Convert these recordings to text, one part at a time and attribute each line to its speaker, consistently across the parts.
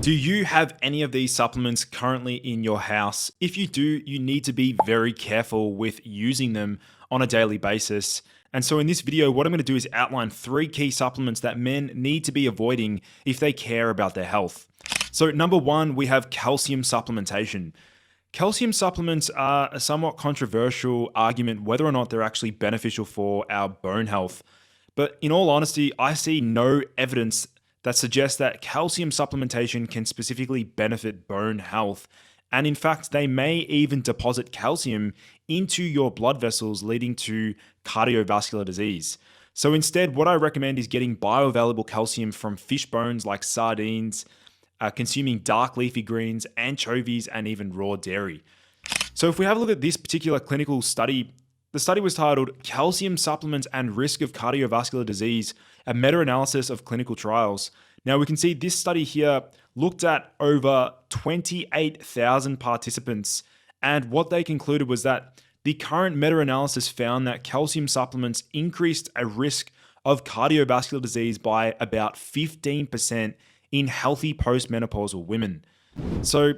Speaker 1: Do you have any of these supplements currently in your house? If you do, you need to be very careful with using them on a daily basis. And so in this video, what I'm going to do is outline 3 key supplements that men need to be avoiding if they care about their health. So number 1, we have calcium supplementation. Calcium supplements are a somewhat controversial argument whether or not they're actually beneficial for our bone health. But in all honesty, I see no evidence that suggests that calcium supplementation can specifically benefit bone health. And in fact, they may even deposit calcium into your blood vessels, leading to cardiovascular disease. So instead, what I recommend is getting bioavailable calcium from fish bones like sardines, consuming dark leafy greens, anchovies, and even raw dairy. So if we have a look at this particular clinical study, the study was titled Calcium Supplements and Risk of Cardiovascular Disease, a meta-analysis of clinical trials. Now we can see this study here looked at over 28,000 participants, and what they concluded was that the current meta-analysis found that calcium supplements increased a risk of cardiovascular disease by about 15% in healthy postmenopausal women. So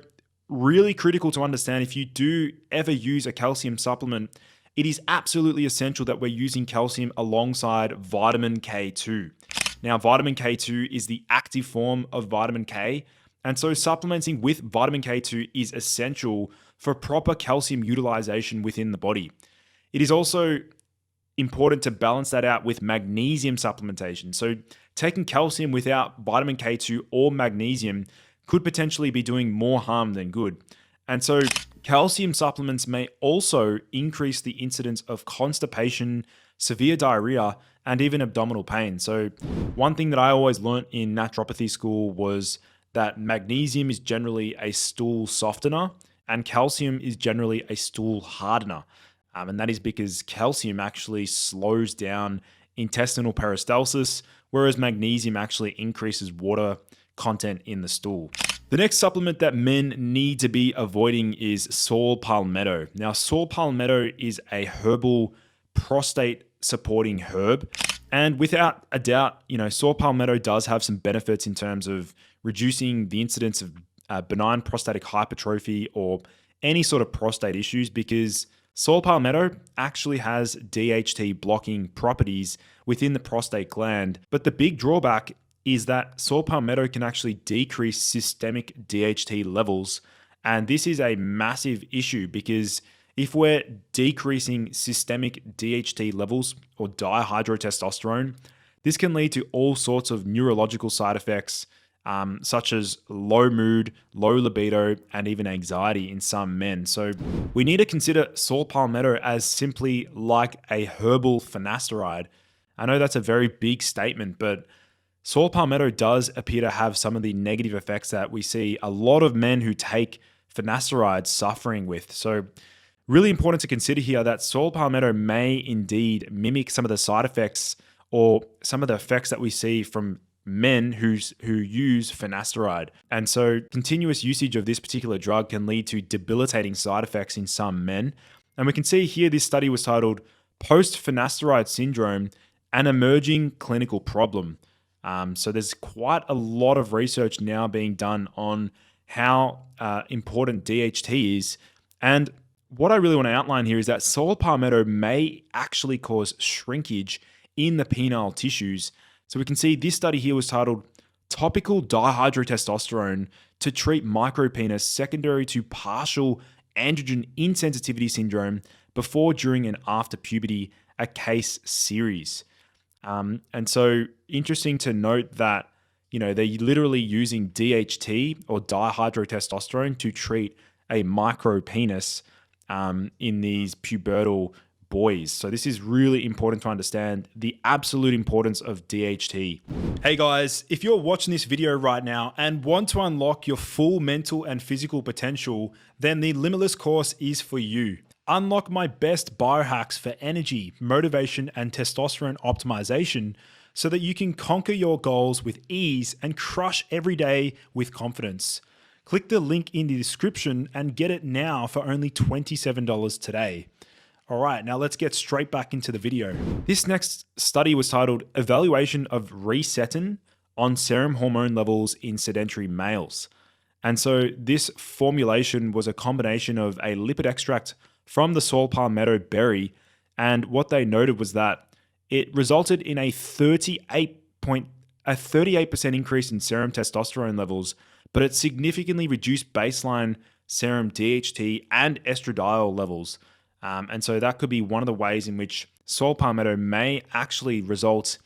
Speaker 1: really critical to understand, if you do ever use a calcium supplement, it is absolutely essential that we're using calcium alongside vitamin K2. Now, vitamin K2 is the active form of vitamin K, and so supplementing with vitamin K2 is essential for proper calcium utilization within the body. It is also important to balance that out with magnesium supplementation. So taking calcium without vitamin K2 or magnesium could potentially be doing more harm than good. And so calcium supplements may also increase the incidence of constipation, severe diarrhea, and even abdominal pain. So one thing that I always learned in naturopathy school was that magnesium is generally a stool softener and calcium is generally a stool hardener. And that is because calcium actually slows down intestinal peristalsis, whereas magnesium actually increases water content in the stool. The next supplement that men need to be avoiding is saw palmetto. Now, saw palmetto is a herbal prostate supporting herb. And without a doubt, saw palmetto does have some benefits in terms of reducing the incidence of benign prostatic hypertrophy or any sort of prostate issues, because saw palmetto actually has DHT blocking properties within the prostate gland. But the big drawback is that saw palmetto can actually decrease systemic DHT levels. And this is a massive issue because if we're decreasing systemic DHT levels or dihydrotestosterone, this can lead to all sorts of neurological side effects, such as low mood, low libido, and even anxiety in some men. So we need to consider saw palmetto as simply like a herbal finasteride. I know that's a very big statement, but saw palmetto does appear to have some of the negative effects that we see a lot of men who take finasterides suffering with. So really important to consider here that saw palmetto may indeed mimic some of the side effects or some of the effects that we see from men who use finasteride. And so continuous usage of this particular drug can lead to debilitating side effects in some men. And we can see here this study was titled Post-Finasteride Syndrome, an Emerging Clinical Problem. So there's quite a lot of research now being done on how important DHT is. And what I really want to outline here is that saw palmetto may actually cause shrinkage in the penile tissues. So we can see this study here was titled Topical Dihydrotestosterone to Treat Micropenis Secondary to Partial Androgen Insensitivity Syndrome Before, During, and After Puberty, a Case Series. And so interesting to note that, they're literally using DHT or dihydrotestosterone to treat a micropenis in these pubertal boys. So this is really important to understand the absolute importance of DHT. Hey guys, if you're watching this video right now and want to unlock your full mental and physical potential, then the Limitless Course is for you. Unlock my best biohacks for energy, motivation, and testosterone optimization so that you can conquer your goals with ease and crush every day with confidence. Click the link in the description and get it now for only $27 today. All right, now let's get straight back into the video. This next study was titled Evaluation of Resetin on serum hormone levels in sedentary males. And so this formulation was a combination of a lipid extract from the saw palmetto berry, and what they noted was that it resulted in a 38% increase in serum testosterone levels, but it significantly reduced baseline serum DHT and estradiol levels. And so that could be one of the ways in which saw palmetto may actually result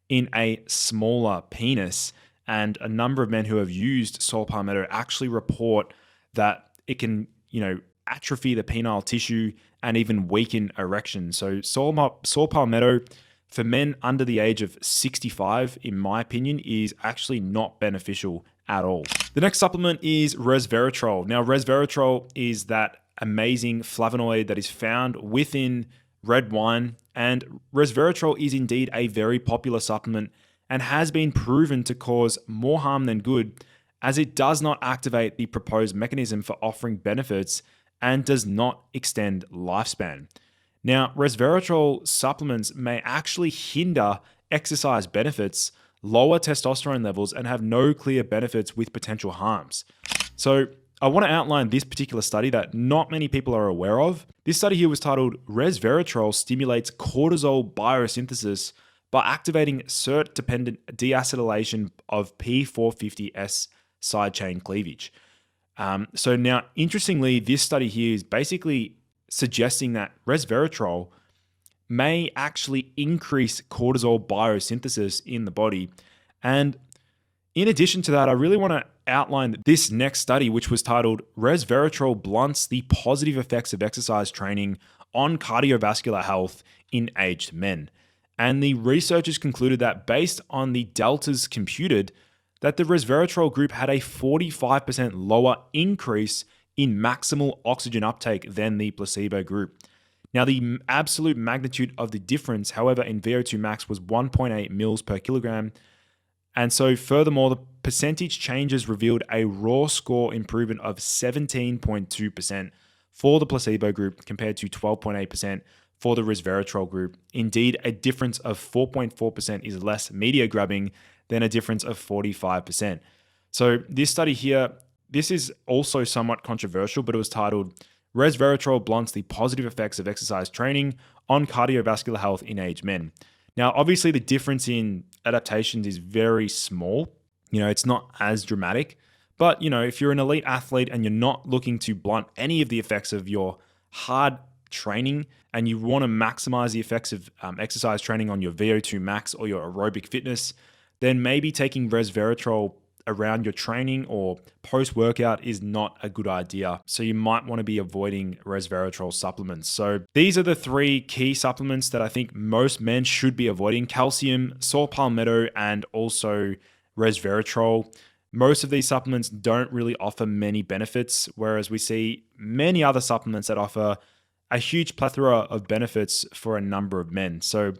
Speaker 1: in a smaller penis. And a number of men who have used saw palmetto actually report that it can, atrophy the penile tissue and even weaken erection. So saw palmetto for men under the age of 65, in my opinion, is actually not beneficial at all. The next supplement is Resveratrol. Now, Resveratrol is that amazing flavonoid that is found within red wine, and Resveratrol is indeed a very popular supplement and has been proven to cause more harm than good, as it does not activate the proposed mechanism for offering benefits and does not extend lifespan. Now, resveratrol supplements may actually hinder exercise benefits, lower testosterone levels, and have no clear benefits with potential harms. So I want to outline this particular study that not many people are aware of. This study here was titled Resveratrol Stimulates Cortisol Biosynthesis by Activating SERT-Dependent Deacetylation of P450S Side Chain Cleavage. So now, interestingly, this study here is basically suggesting that resveratrol may actually increase cortisol biosynthesis in the body. And in addition to that, I really want to outline this next study, which was titled Resveratrol Blunts the Positive Effects of Exercise Training on Cardiovascular Health in Aged Men. And the researchers concluded that based on the deltas computed, that the resveratrol group had a 45% lower increase in maximal oxygen uptake than the placebo group. Now, the absolute magnitude of the difference, however, in VO2 max was 1.8 mils per kilogram. And so furthermore, the percentage changes revealed a raw score improvement of 17.2% for the placebo group compared to 12.8% for the resveratrol group. Indeed, a difference of 4.4% is less media grabbing than a difference of 45%. So this study here, this is also somewhat controversial, but it was titled Resveratrol Blunts the Positive Effects of Exercise Training on Cardiovascular Health in Aged Men. Now, obviously the difference in adaptations is very small. It's not as dramatic, but if you're an elite athlete and you're not looking to blunt any of the effects of your hard training and you want to maximize the effects of exercise training on your VO2 max or your aerobic fitness, then maybe taking resveratrol around your training or post-workout is not a good idea. So you might want to be avoiding resveratrol supplements. So these are the three key supplements that I think most men should be avoiding: calcium, saw palmetto, and also resveratrol. Most of these supplements don't really offer many benefits, whereas we see many other supplements that offer a huge plethora of benefits for a number of men. So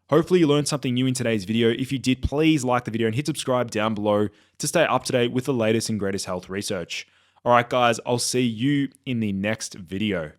Speaker 1: hopefully you learned something new in today's video. If you did, please like the video and hit subscribe down below to stay up to date with the latest and greatest health research. All right, guys, I'll see you in the next video.